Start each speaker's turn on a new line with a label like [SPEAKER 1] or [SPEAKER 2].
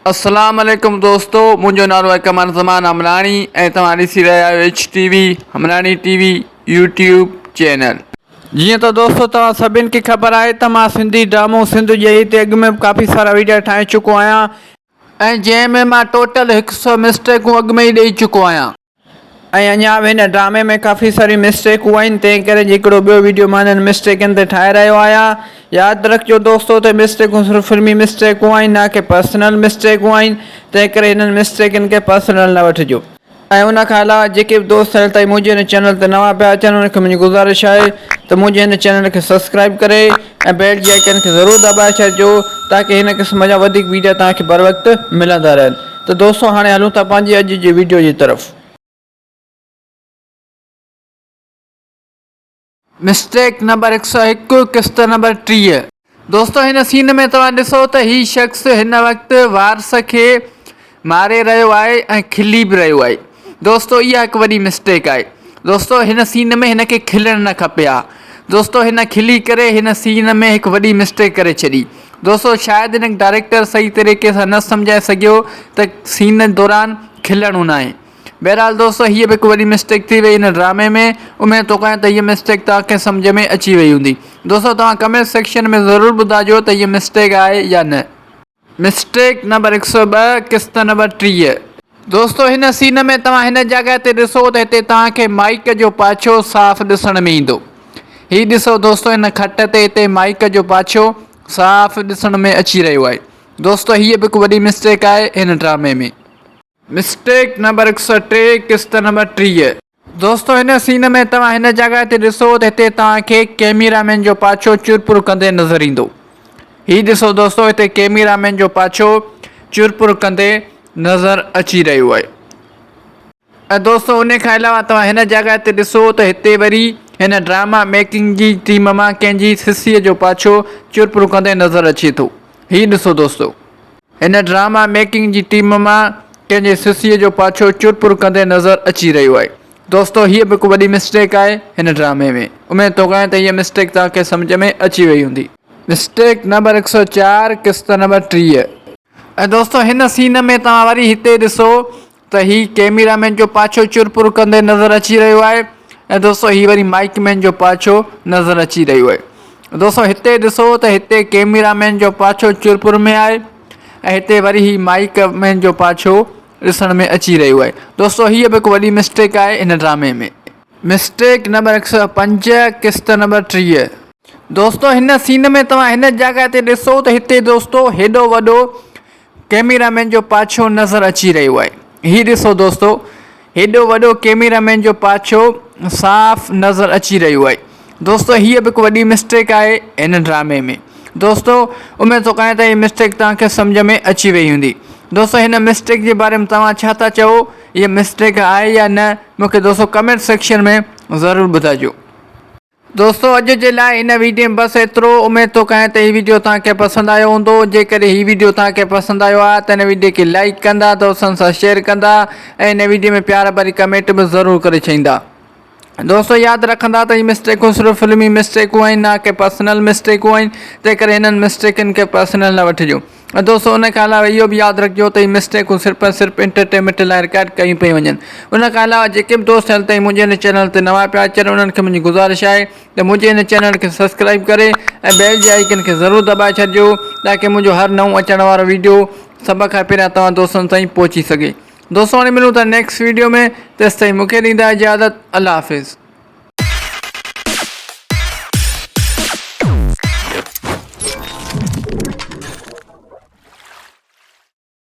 [SPEAKER 1] अस्सलाम वालेकुम दोस्तों, मुझो नालो है कमर ज़मान हमरानी ऐं तव्हां ॾिसी रहिया आहियो HTV हमरानी TV यूट्यूब चैनल। जीअं त दोस्तों तव्हां सभिनि खे ख़बर आहे त मां सिंधी ड्रामो सिंध जे हिते अॻु में काफ़ी सारा वीडियो ठाहे चुको आहियां ऐं जंहिंमें मां टोटल 100 मिस्टेकूं अॻु में ई ॾेई चुको आहियां ऐं अञा बि हिन ड्रामे में काफ़ी सारी मिस्टेकूं आहिनि। तंहिं करे हिकिड़ो ॿियो वीडियो मां हिननि मिस्टेकनि ते ठाहे रहियो आहियां। यादि रखिजो दोस्तों त मिस्टेकूं सिर्फ़ु फिल्मी मिस्टेकूं आहिनि, ना कि पर्सनल मिस्टेकूं आहिनि। तंहिं करे हिननि मिस्टेकनि खे पर्सनल न वठिजो। ऐं उन खां अलावा जेके बि दोस्त हाणे ताईं मुंहिंजे हिन चैनल ते नवां पिया अचनि उनखे मुंहिंजी गुज़ारिश आहे त मुंहिंजे हिन चैनल खे सब्सक्राइब करे ऐं बेल जी आइकन खे ज़रूरु दॿाए छॾिजो ताकी हिन क़िस्म जा वधीक वीडियो तव्हांखे बर वक़्तु मिलंदा रहनि। त दोस्तों हाणे हलूं था पंहिंजी अॼु जी वीडियो जी तरफ़। मिस्टेक नंबर 101 किस्त नंबर 30। दोस्तों हिन सीन में तव्हां ॾिसो त ही शख़्स हिन वक़्तु वारस खे मारे रहियो आहे ऐं खिली बि रहियो आहे। दोस्तों इहा हिकु वॾी मिस्टेक आहे। दोस्तों हिन सीन में हिन खे खिलणु न खपे हा। दोस्तों हिन खिली करे हिन सीन में हिकु वॾी मिस्टेक करे छॾी। दोस्तों शायदि हिन डायरेक्टर सही तरीक़े सां न सम्झाए सघियो त सीन दौरान खिलणो न आहे। बहरहाल दोस्तों हीअ बि हिकु वॾी मिस्टेक थी वई हिन ड्रामे में। उमेद थो कयां त हीअ मिस्टेक तव्हांखे सम्झ में अची वई हूंदी। दोस्तों तव्हां कमेंट सेक्शन में ज़रूरु ॿुधाइजो त हीअ मिस्टेक आहे या न। मिस्टेक नंबर 102 किस्त नंबर 30। दोस्तों हिन सीन में तव्हां हिन जॻह ते ॾिसो त हिते तव्हांखे माइक जो पाछो साफ़ ॾिसण में ईंदो। हीअ ॾिसो दोस्तों हिन खट ते हिते माइक जो पाछो साफ़ ॾिसण में अची रहियो आहे। दोस्तों हीअ बि हिकु वॾी मिस्टेक आहे हिन ड्रामे में। मिस्टेक नंबर 103 किस्त नंबर 30। दोस्तों हिन सीन में तव्हां हिन जॻह ते ॾिसो त हिते तव्हांखे कैमरामैन जो पाछो चुरपुर कंदे नज़र ईंदो। हीअ ॾिसो दोस्तों हिते कैमरामैन जो पाछो चुरपुर कंदे नज़र अची रहियो आहे। ऐं दोस्तों उन खां अलावा तव्हां हिन जॻह ते ॾिसो त हिते वरी हिन ड्रामा मेकिंग जी टीम मां कंहिंजी सिसीअ जो पाछो चुरपुर कंदे नज़र अचे थो। हीअ ॾिसो दोस्तों हिन ड्रामा मेकिंग जी टीम मां कंहिंजे सिसीअ जो पाछो चुरपुर कंदे नज़र अची रहियो आहे। दोस्तों हीअ बि हिकु वॾी मिस्टेक आहे हिन ड्रामे में। उमेद थो कयां त हीअ मिस्टेक तव्हांखे सम्झ में अची वई हूंदी। मिस्टेक नंबर 104 किस्त नंबर 30। ऐं दोस्तों हिन सीन में तव्हां वरी हिते ॾिसो त ही कैमरामैन जो पाछो चुरपुर कंदे नज़र अची रहियो आहे ऐं दोस्तों ही वरी माइक मैन जो पाछो नज़र अची रहियो आहे। दोस्तों हिते ॾिसो त हिते कैमरामैन जो पाछो चुरपुर में आहे ऐं हिते वरी ही माइक मैन जो पाछो ॾिसण में अची रहियो आहे। दोस्तों हीअ बि हिकु वॾी मिस्टेक आहे हिन ड्रामे में। मिस्टेक नंबर 105 किस्त नंबर 30। दोस्तों हिन सीन में तव्हां हिन जॻह ते ॾिसो त हिते दोस्तों हेॾो वॾो कैमरामैन जो पाछो नज़र अची रहियो आहे। हीअ ॾिसो दोस्तों हेॾो वॾो कैमरामैन जो पाछो साफ़ नज़र अची रहियो आहे। दोस्तों हीअ बि हिकु वॾी मिस्टेक आहे हिन ड्रामे में। दोस्तों उमेद थो कयां त हीअ मिस्टेक तव्हांखे सम्झ में अची वई हूंदी। दोस्तों हिन मिस्टेक जे बारे में तव्हां छा था चओ, हीअ मिस्टेक आहे या न, मूंखे दोस्तों कमेंट सेक्शन में ज़रूरु ॿुधाइजो। दोस्तों अॼु जे लाइ हिन वीडियो में बसि एतिरो। उमेद थो कयां त हीअ वीडियो तव्हांखे पसंदि आयो हूंदो। जेकॾहिं हीअ वीडियो तव्हांखे पसंदि आयो आहे त हिन वीडियो खे लाइक कंदा, दोस्तनि सां शेयर कंदा ऐं हिन वीडियो में प्यार भरी कमेंट बि ज़रूरु करे छॾींदा। दोस्तों यादि रखंदा त हीअ मिस्टेकूं सिर्फ़ु फिल्मी मिस्टेकूं आहिनि, ना कि पर्सनल मिस्टेकूं आहिनि। तंहिं करे हिननि मिस्टेकनि खे पर्सनल न वठिजो। ऐं दोस्तों उन खां अलावा इहो बि यादि रखिजो त हीअ मिस्टेकूं सिर्फ़ु एंटरटेनमेंट लाइ रिकॉर्ड कयूं पियूं वञनि। उन खां अलावा जेके बि दोस्त हाल ताईं मुंहिंजे हिन चैनल ते नवां पिया अचनि उन्हनि खे मुंहिंजी गुज़ारिश आहे त मुंहिंजे हिन चैनल खे सब्सक्राइब करे ऐं बेल जी आइकन खे ज़रूरु दॿाए छॾिजो ताकी मुंहिंजो हर नओं अचण वारो वीडियो सभ खां पहिरियां तव्हां दोस्तनि ताईं पहुची सघे। दोस्तों हाणे मिलूं था नेक्स्ट वीडियो में। तेसिताईं मूंखे ॾींदा इजाज़त। अल्लाह हाफ़िज़।